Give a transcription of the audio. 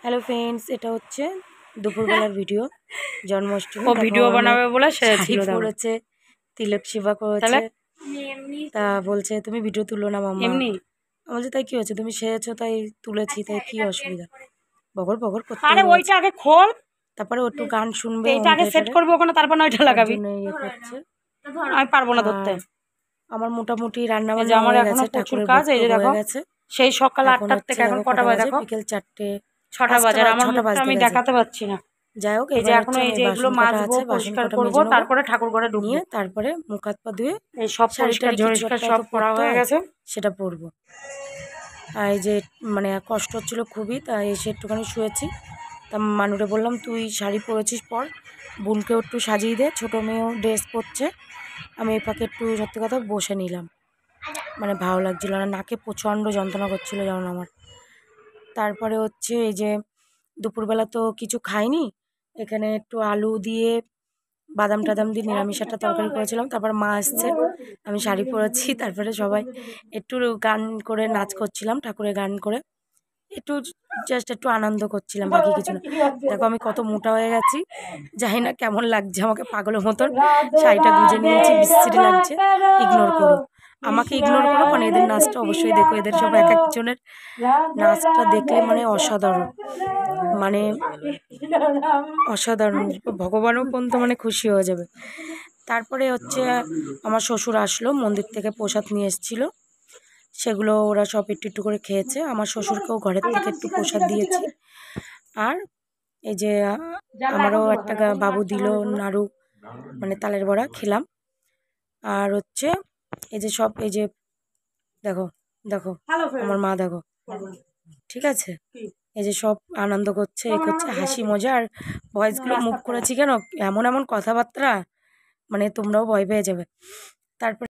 Hello friends, এটা হচ্ছে দুপুরবেলার ভিডিও। জন্মাষ্টমী ও ভিডিও বানাবে বলে সেরেছিল পড়েছে, তিলক সেবা করেছে। তা বলছে তুমি ভিডিও তুলো না মাম্মা। এমনি বলছে তাই কি হয়েছে, তুমি সেরেছো তাই তুলেছি, তাই কি অসুবিধা। বগর বগর করতে আরে ওইটা আগে খোল, তারপরে ও একটু গান শুনবে, এইটা আগে সেট করবো ওখানে, তারপর না ওইটা লাগাবি। ইয়ে করছে। আমি পারবো না ধরতে। আমার মোটামুটি রান্না এই যে বান্না আমার হয়ে এখনো গেছে, প্রচুর ঠাকুরের কাজ। এই যে ভোগ দেখো হয়ে গেছে। সেই সকাল এখন 8টার হচ্ছে থেকে এখন দেখো কটা বাজে দেখো, বিকেল 4টে 6টা বাজে। আর আমার 6টা মুখটা বাজতে আমি গেছে। দেখাতে পাচ্ছি না। যাই হোক, এই যে এবার এখনো হচ্ছে এই আমি যে এগুলো বাসন কটা মাজবো, আছে, বাসন পরিষ্কার কটা করবো, মেজে নেবো, তারপরে ঠাকুর ঘরে ঢুকবো। নিয়ে তারপরে মুখ হাত পা ধুয়ে এই সব শাড়ি পরিষ্কার টাড়ি কিছু ঝরিষ্কার একটা সব হয়তো করা পরতে হয়ে হয়, গেছে। সেটা পরবো। আর এই যে মানে কষ্ট হচ্ছিল খুবই, তাই এসে একটুখানি শুয়েছি। তা মানুরে বললাম তুই শাড়ি পরেছিস পর, বোনকেও একটু সাজিয়ে দে, ছোটো মেয়েও ড্রেস পরছে। আমি এই ফাঁকে একটু সত্যি কথা বসে নিলাম, মানে ভালো লাগছিল না, নাকে প্রচণ্ড যন্ত্রণা করছিলো যেমন আমার। তারপরে হচ্ছে এই যে দুপুরবেলা তো কিছু খাইনি, এখানে একটু আলু দিয়ে বাদাম টাদাম দিয়ে নিরামিষ একটা তরকারি করেছিলাম। তারপর মা এসছে, আমি শাড়ি পরেছি, তারপরে সবাই একটু গান করে নাচ করছিলাম, ঠাকুরের গান করে একটু জাস্ট একটু আনন্দ করছিলাম, বাকি কিছু না। দেখো আমি কত মোটা হয়ে গেছি, জানি না কেমন লাগছে আমাকে, পাগলের মতন শাড়িটা গুজে নিয়েছি, বিশ্রী লাগছে। ইগনোর করো, আমাকে ইগনোর করো, মানে এদের নাচটা অবশ্যই দেখো। এদের সব এক একজনের নাচটা দেখলে মানে অসাধারণ, মানে অসাধারণ, ভগবানও পর্যন্ত মানে খুশি হয়ে যাবে। তারপরে হচ্ছে আমার শ্বশুর আসলো, মন্দির থেকে প্রসাদ নিয়ে এসেছিলো, সেগুলো ওরা সব একটু একটু করে খেয়েছে। আমার শ্বশুরকেও ঘরের থেকে একটু প্রসাদ দিয়েছি। আর এই যে আমারও একটা বাবু দিল নাড়ু, মানে তালের বড়া খেলাম। আর হচ্ছে এই যে সব, এই যে দেখো দেখো আমার মা দেখো, ঠিক আছে, এই যে সব আনন্দ করছে, এ করছে, হাসি মজা। আর ভয়েসগুলো মুভ করেছি কেন, এমন এমন কথাবার্তা, মানে তোমরাও ভয় পেয়ে যাবে। তারপর